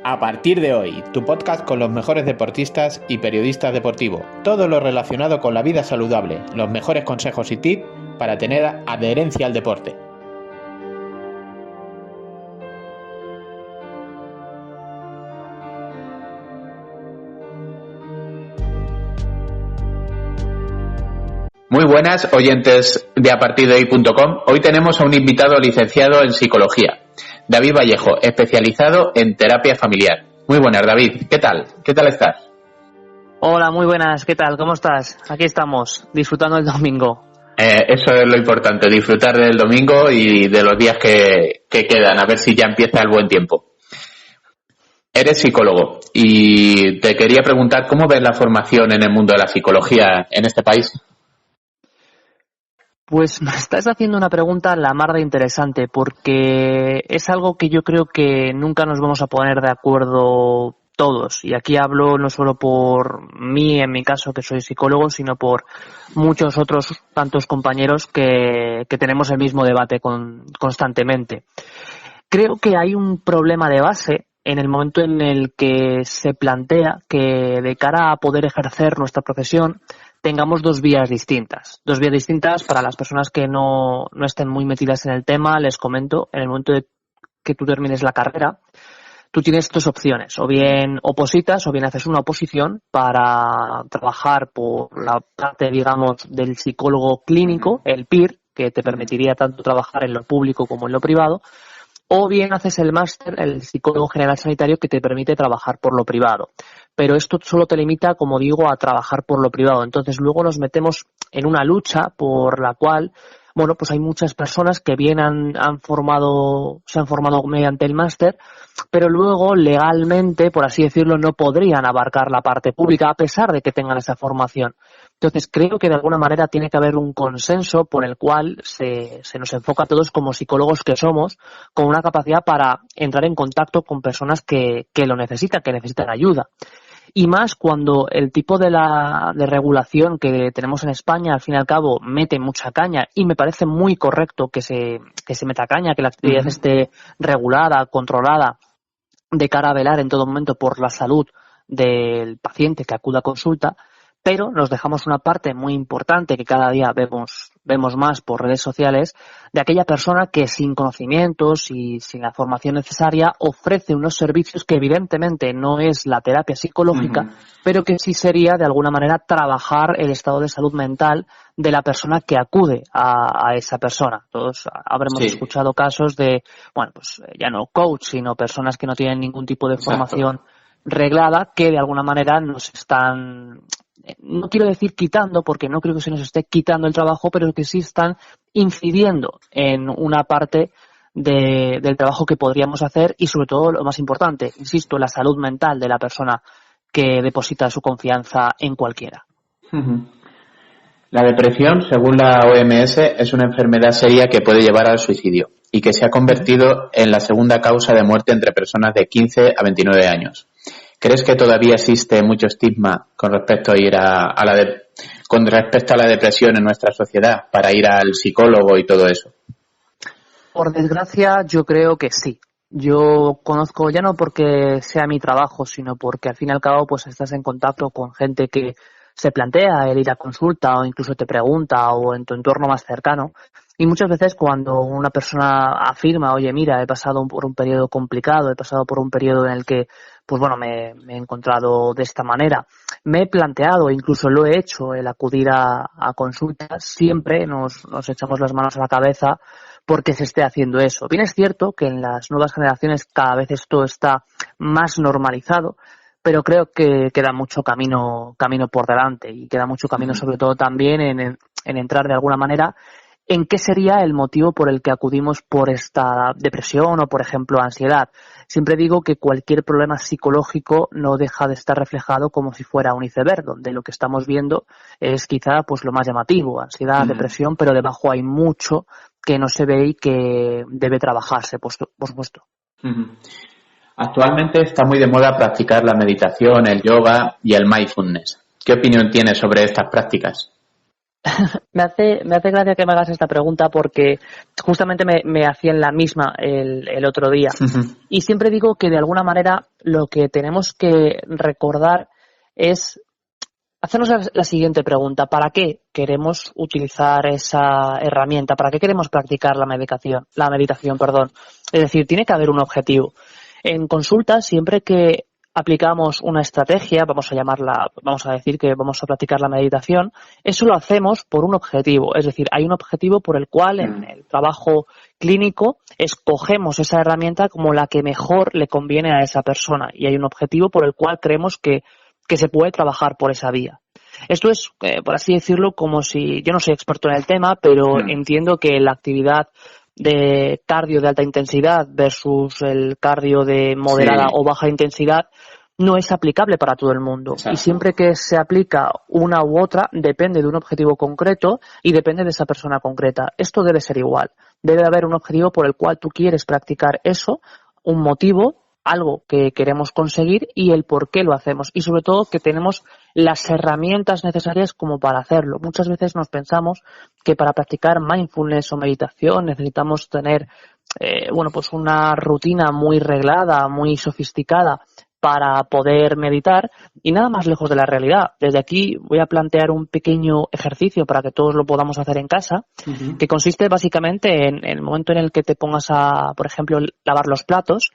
A partir de hoy, tu podcast con los mejores deportistas y periodistas deportivos. Todo lo relacionado con la vida saludable, los mejores consejos y tips para tener adherencia al deporte. Muy buenas, oyentes de apartirdehoy.com. Hoy tenemos a un invitado licenciado en psicología, David Vallejo, especializado en terapia familiar. Muy buenas, David. ¿Qué tal? ¿Qué tal estás? Hola, muy buenas. ¿Qué tal? ¿Cómo estás? Aquí estamos, disfrutando el domingo. Eso es lo importante, disfrutar del domingo y de los días que quedan, a ver si ya empieza el buen tiempo. Eres psicólogo y te quería preguntar, ¿cómo ves la formación en el mundo de la psicología en este país? Pues me estás haciendo una pregunta la mar de interesante, porque es algo que yo creo que nunca nos vamos a poner de acuerdo todos. Y aquí hablo no solo por mí, en mi caso, que soy psicólogo, sino por muchos otros tantos compañeros que tenemos el mismo debate constantemente. Creo que hay un problema de base en el momento en el que se plantea que de cara a poder ejercer nuestra profesión tengamos dos vías distintas. Dos vías distintas para las personas que no estén muy metidas en el tema. Les comento, en el momento de que tú termines la carrera, tú tienes dos opciones. O bien opositas o bien haces una oposición para trabajar por la parte, digamos, del psicólogo clínico, el PIR, que te permitiría tanto trabajar en lo público como en lo privado. O bien haces el máster, el psicólogo general sanitario, que te permite trabajar por lo privado. Pero esto solo te limita, como digo, a trabajar por lo privado. Entonces luego nos metemos en una lucha por la cual, bueno, pues hay muchas personas que bien se han formado mediante el máster, pero luego legalmente, por así decirlo, no podrían abarcar la parte pública a pesar de que tengan esa formación. Entonces creo que de alguna manera tiene que haber un consenso por el cual se nos enfoca a todos como psicólogos que somos, con una capacidad para entrar en contacto con personas que lo necesitan, que necesitan ayuda. Y más cuando el tipo de regulación que tenemos en España, al fin y al cabo, mete mucha caña, y me parece muy correcto que se meta caña, que la actividad esté regulada, controlada, de cara a velar en todo momento por la salud del paciente que acuda a consulta, pero nos dejamos una parte muy importante que cada día vemos más por redes sociales, de aquella persona que sin conocimientos y sin la formación necesaria ofrece unos servicios que evidentemente no es la terapia psicológica, pero que sí sería de alguna manera trabajar el estado de salud mental de la persona que acude a esa persona. Todos habremos escuchado casos de, bueno, pues ya no coach, sino personas que no tienen ningún tipo de formación reglada, que de alguna manera nos están, no quiero decir quitando, porque no creo que se nos esté quitando el trabajo, pero que sí están incidiendo en una parte del trabajo que podríamos hacer y, sobre todo, lo más importante, insisto, la salud mental de la persona que deposita su confianza en cualquiera. La depresión, según la OMS, es una enfermedad seria que puede llevar al suicidio y que se ha convertido en la segunda causa de muerte entre personas de 15 a 29 años. ¿Crees que todavía existe mucho estigma con respecto a con respecto a la depresión en nuestra sociedad para ir al psicólogo y todo eso? Por desgracia, yo creo que sí. Yo conozco, ya no porque sea mi trabajo, sino porque al fin y al cabo pues estás en contacto con gente que se plantea el ir a consulta o incluso te pregunta, o en tu entorno más cercano. Y muchas veces cuando una persona afirma, oye, mira, he pasado por un periodo complicado, he pasado por un periodo en el que, pues bueno, me he encontrado de esta manera, me he planteado, incluso lo he hecho, el acudir a consultas, siempre nos echamos las manos a la cabeza porque se esté haciendo eso. Bien es cierto que en las nuevas generaciones cada vez esto está más normalizado, pero creo que queda mucho camino por delante, y queda mucho camino sobre todo también en entrar de alguna manera en qué sería el motivo por el que acudimos por esta depresión o, por ejemplo, ansiedad. Siempre digo que cualquier problema psicológico no deja de estar reflejado como si fuera un iceberg, donde lo que estamos viendo es quizá pues lo más llamativo, ansiedad, depresión, pero debajo hay mucho que no se ve y que debe trabajarse, por supuesto. Actualmente está muy de moda practicar la meditación, el yoga y el mindfulness. ¿Qué opinión tienes sobre estas prácticas? Me hace gracia que me hagas esta pregunta porque justamente me hacían la misma el otro día. Y siempre digo que de alguna manera lo que tenemos que recordar es hacernos la siguiente pregunta. ¿Para qué queremos utilizar esa herramienta? ¿Para qué queremos practicar la meditación? Es decir, tiene que haber un objetivo. En consulta, siempre que aplicamos una estrategia, vamos a decir que vamos a practicar la meditación, eso lo hacemos por un objetivo. Es decir, hay un objetivo por el cual en el trabajo clínico escogemos esa herramienta como la que mejor le conviene a esa persona y hay un objetivo por el cual creemos que se puede trabajar por esa vía. Esto es, por así decirlo, como si, yo no soy experto en el tema, pero entiendo que la actividad de cardio de alta intensidad versus el cardio de moderada o baja intensidad no es aplicable para todo el mundo. Exacto. Y siempre que se aplica una u otra, depende de un objetivo concreto y depende de esa persona concreta. Esto debe ser igual. Debe haber un objetivo por el cual tú quieres practicar eso, un motivo, algo que queremos conseguir y el por qué lo hacemos. Y sobre todo que tenemos las herramientas necesarias como para hacerlo. Muchas veces nos pensamos que para practicar mindfulness o meditación necesitamos tener pues una rutina muy reglada, muy sofisticada para poder meditar y nada más lejos de la realidad. Desde aquí voy a plantear un pequeño ejercicio para que todos lo podamos hacer en casa, que consiste básicamente en el momento en el que te pongas a, por ejemplo, lavar los platos,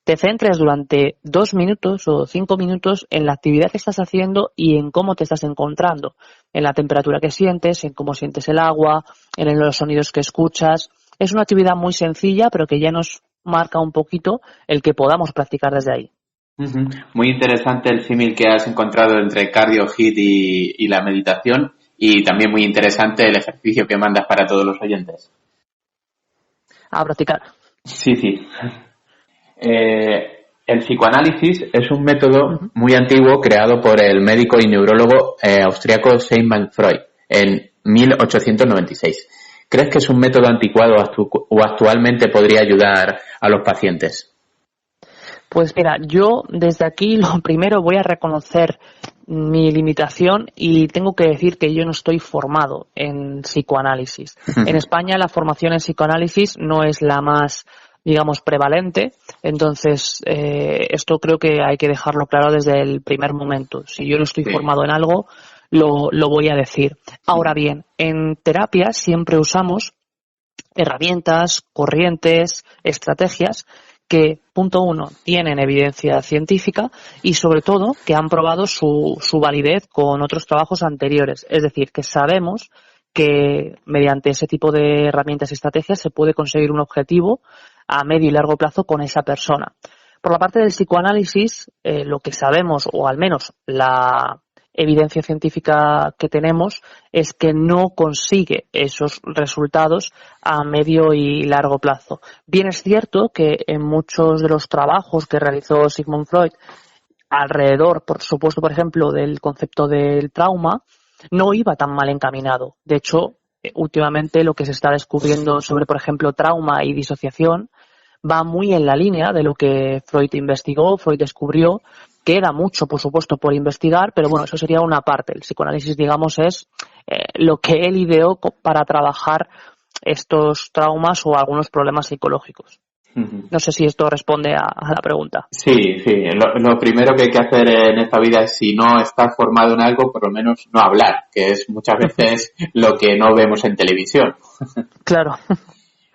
te centres durante 2 minutos o 5 minutos en la actividad que estás haciendo y en cómo te estás encontrando, en la temperatura que sientes, en cómo sientes el agua, en los sonidos que escuchas. Es una actividad muy sencilla, pero que ya nos marca un poquito el que podamos practicar desde ahí. Muy interesante el símil que has encontrado entre cardio, HIIT y la meditación, y también muy interesante el ejercicio que mandas para todos los oyentes. A practicar. Sí. El psicoanálisis es un método muy antiguo creado por el médico y neurólogo austriaco Sigmund Freud en 1896. ¿Crees que es un método anticuado o actualmente podría ayudar a los pacientes? Pues mira, yo desde aquí lo primero voy a reconocer mi limitación y tengo que decir que yo no estoy formado en psicoanálisis. En España la formación en psicoanálisis no es la más, digamos, prevalente, entonces esto creo que hay que dejarlo claro desde el primer momento. Si yo no estoy formado en algo, lo voy a decir. Ahora bien, en terapia siempre usamos herramientas, corrientes, estrategias que, punto 1, tienen evidencia científica y, sobre todo, que han probado su validez con otros trabajos anteriores. Es decir, que sabemos que mediante ese tipo de herramientas y estrategias se puede conseguir un objetivo a medio y largo plazo con esa persona. Por la parte del psicoanálisis, lo que sabemos, o al menos la evidencia científica que tenemos, es que no consigue esos resultados a medio y largo plazo. Bien es cierto que en muchos de los trabajos que realizó Sigmund Freud alrededor, por supuesto, por ejemplo, del concepto del trauma, no iba tan mal encaminado. De hecho, últimamente lo que se está descubriendo sobre, por ejemplo, trauma y disociación va muy en la línea de lo que Freud investigó, Freud descubrió. Queda mucho, por supuesto, por investigar, pero bueno, eso sería una parte. El psicoanálisis, digamos, es lo que él ideó para trabajar estos traumas o algunos problemas psicológicos. No sé si esto responde a la pregunta. Sí. Lo primero que hay que hacer en esta vida es, si no estás formado en algo, por lo menos no hablar, que es muchas veces lo que no vemos en televisión. Claro.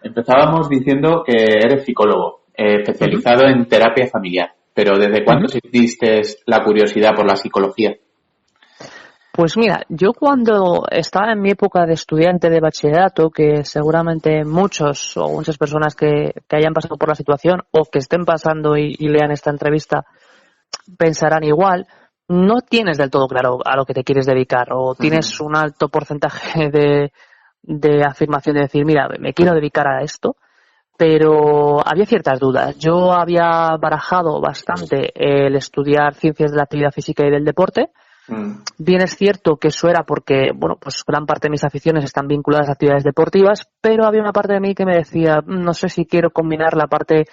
Empezábamos diciendo que eres psicólogo, especializado en terapia familiar. Pero ¿desde cuándo sentiste la curiosidad por la psicología? Pues mira, yo cuando estaba en mi época de estudiante de bachillerato, que seguramente muchas personas que hayan pasado por la situación o que estén pasando y lean esta entrevista pensarán igual, no tienes del todo claro a lo que te quieres dedicar o tienes un alto porcentaje de afirmación de decir, mira, me quiero dedicar a esto. Pero había ciertas dudas. Yo había barajado bastante el estudiar ciencias de la actividad física y del deporte. Bien es cierto que eso era porque, bueno, pues gran parte de mis aficiones están vinculadas a actividades deportivas, pero había una parte de mí que me decía, no sé si quiero combinar la parte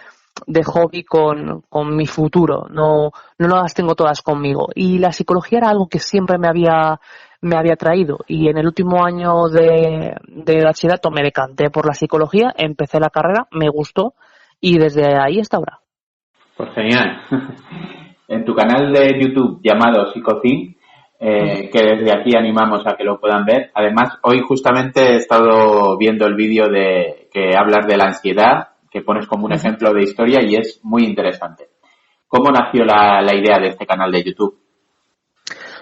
de hobby con mi futuro, no las tengo todas conmigo. Y la psicología era algo que siempre me había atraído, y en el último año de bachillerato me decanté por la psicología, empecé la carrera, me gustó y desde ahí hasta ahora. Pues genial. En tu canal de YouTube llamado Psicocin, que desde aquí animamos a que lo puedan ver. Además, hoy justamente he estado viendo el vídeo de que hablas de la ansiedad, que pones como un ejemplo de historia y es muy interesante. ¿Cómo nació la idea de este canal de YouTube?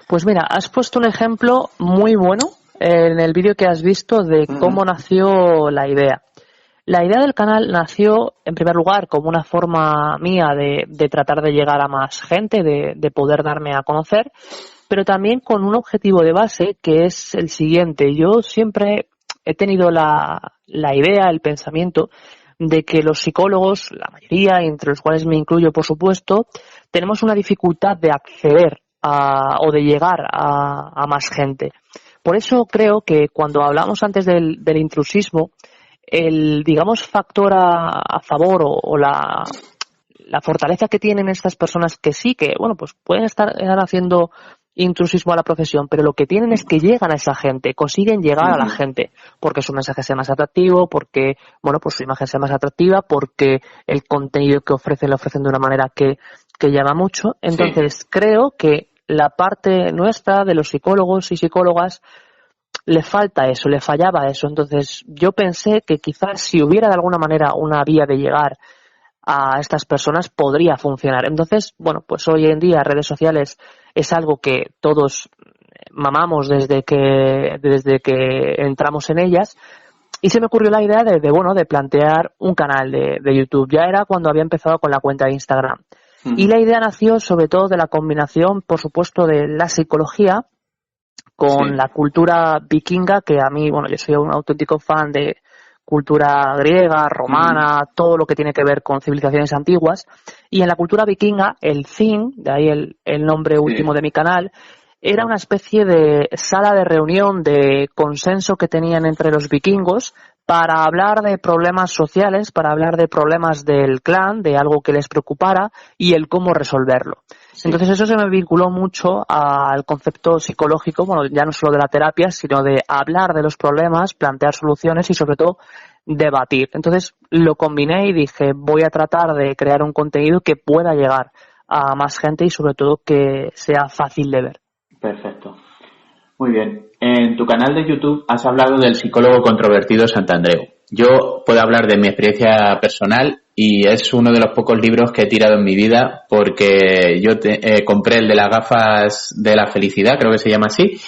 Pues mira, has puesto un ejemplo muy bueno en el vídeo que has visto de cómo nació la idea. La idea del canal nació, en primer lugar, como una forma mía de tratar de llegar a más gente, de poder darme a conocer, pero también con un objetivo de base que es el siguiente. Yo siempre he tenido la idea, el pensamiento de que los psicólogos, la mayoría, entre los cuales me incluyo por supuesto, tenemos una dificultad de acceder o de llegar a más gente. Por eso creo que cuando hablamos antes del intrusismo, el, digamos, factor a favor o la fortaleza que tienen estas personas que sí, que, bueno, pues pueden estar haciendo intrusismo a la profesión, pero lo que tienen es que llegan a esa gente, consiguen llegar a la gente, porque su mensaje sea más atractivo, porque, bueno, pues su imagen sea más atractiva, porque el contenido que ofrecen lo ofrecen de una manera que llama mucho. Entonces, creo que la parte nuestra de los psicólogos y psicólogas le falta eso, le fallaba eso. Entonces, yo pensé que quizás si hubiera de alguna manera una vía de llegar a estas personas podría funcionar. Entonces, bueno, pues hoy en día redes sociales es algo que todos mamamos desde que entramos en ellas, y se me ocurrió la idea de plantear un canal de YouTube. Ya era cuando había empezado con la cuenta de Instagram. Y la idea nació sobre todo de la combinación, por supuesto, de la psicología con la cultura vikinga, que a mí, bueno, yo soy un auténtico fan de cultura griega, romana, todo lo que tiene que ver con civilizaciones antiguas. Y en la cultura vikinga, el Thin, de ahí el nombre último de mi canal, era una especie de sala de reunión, de consenso que tenían entre los vikingos para hablar de problemas sociales, para hablar de problemas del clan, de algo que les preocupara y el cómo resolverlo. Entonces eso se me vinculó mucho al concepto psicológico, bueno, ya no solo de la terapia, sino de hablar de los problemas, plantear soluciones y sobre todo debatir. Entonces lo combiné y dije, voy a tratar de crear un contenido que pueda llegar a más gente y sobre todo que sea fácil de ver. Perfecto. Muy bien. En tu canal de YouTube has hablado del psicólogo controvertido Santandreu. Yo puedo hablar de mi experiencia personal y es uno de los pocos libros que he tirado en mi vida porque yo compré el de las gafas de la felicidad, creo que se llama así,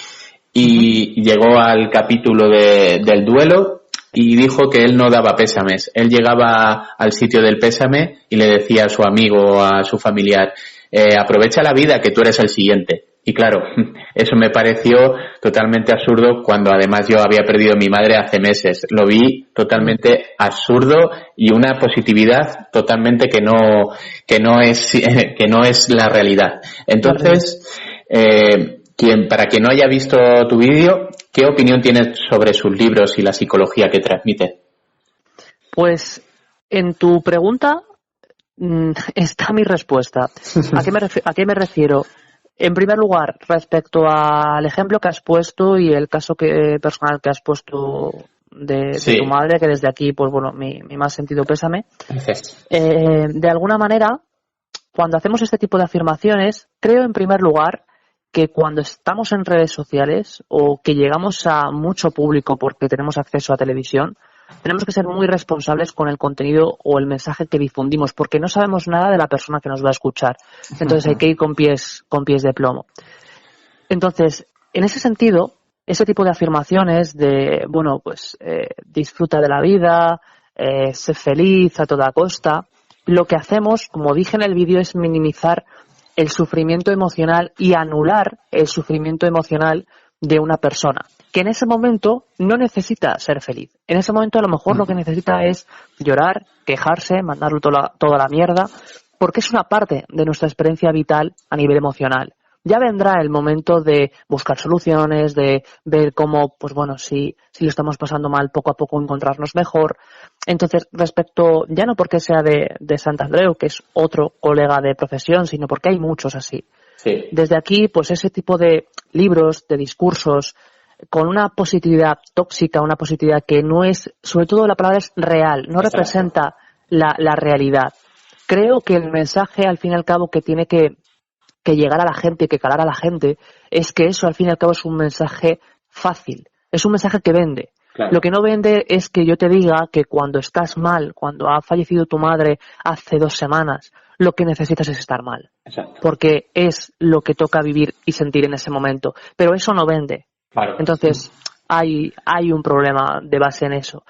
y llegó al capítulo del duelo y dijo que él no daba pésames. Él llegaba al sitio del pésame y le decía a su amigo o a su familiar, aprovecha la vida que tú eres el siguiente. Y claro, eso me pareció totalmente absurdo cuando además yo había perdido a mi madre hace meses. Lo vi totalmente absurdo y una positividad totalmente que no es la realidad. Entonces, para quien no haya visto tu vídeo, ¿qué opinión tienes sobre sus libros y la psicología que transmite? Pues en tu pregunta está mi respuesta. ¿A qué me refiero? En primer lugar, respecto al ejemplo que has puesto y el caso personal que has puesto de tu madre, que desde aquí, pues bueno, mi más sentido pésame. De alguna manera, cuando hacemos este tipo de afirmaciones, creo en primer lugar que cuando estamos en redes sociales o que llegamos a mucho público porque tenemos acceso a televisión, tenemos que ser muy responsables con el contenido o el mensaje que difundimos, porque no sabemos nada de la persona que nos va a escuchar. Entonces hay que ir con pies de plomo. Entonces, en ese sentido, ese tipo de afirmaciones de, bueno, pues disfruta de la vida, sé feliz a toda costa, lo que hacemos, como dije en el vídeo, es minimizar el sufrimiento emocional y anular el sufrimiento emocional de una persona, que en ese momento no necesita ser feliz. En ese momento a lo mejor lo que necesita es llorar, quejarse, mandarlo toda la mierda, porque es una parte de nuestra experiencia vital a nivel emocional. ya vendrá el momento de buscar soluciones, de ver cómo, pues bueno, si lo estamos pasando mal, poco a poco encontrarnos mejor. Entonces, respecto, ya no porque sea de Santandreu, que es otro colega de profesión, sino porque hay muchos así. Sí. Desde aquí, pues ese tipo de libros, de discursos, con una positividad tóxica, una positividad que no es, sobre todo la palabra es real, no Exacto. representa la realidad. Creo que el mensaje, al fin y al cabo, que tiene que llegar a la gente, que calar a la gente, es que eso, al fin y al cabo, es un mensaje fácil, es un mensaje que vende. Claro. Lo que no vende es que yo te diga que cuando estás mal, cuando ha fallecido tu madre hace 2 semanas, lo que necesitas es estar mal. Exacto. Porque es lo que toca vivir y sentir en ese momento. Pero eso no vende. Claro. Entonces, hay un problema de base en eso.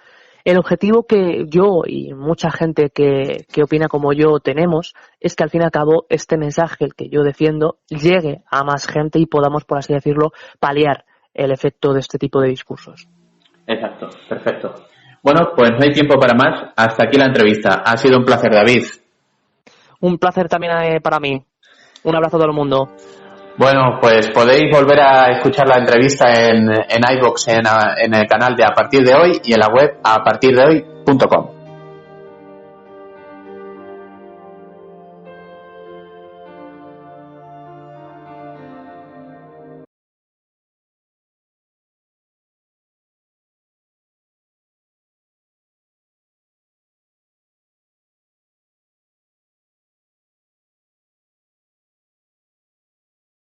El objetivo que yo y mucha gente que opina como yo tenemos es que al fin y al cabo este mensaje, el que yo defiendo, llegue a más gente y podamos, por así decirlo, paliar el efecto de este tipo de discursos. Exacto, perfecto. Bueno, pues no hay tiempo para más. Hasta aquí la entrevista. Ha sido un placer, David. Un placer también para mí. Un abrazo a todo el mundo. Bueno, pues podéis volver a escuchar la entrevista en iVoox, en el canal de A Partir de Hoy y en la web apartirdehoy.com.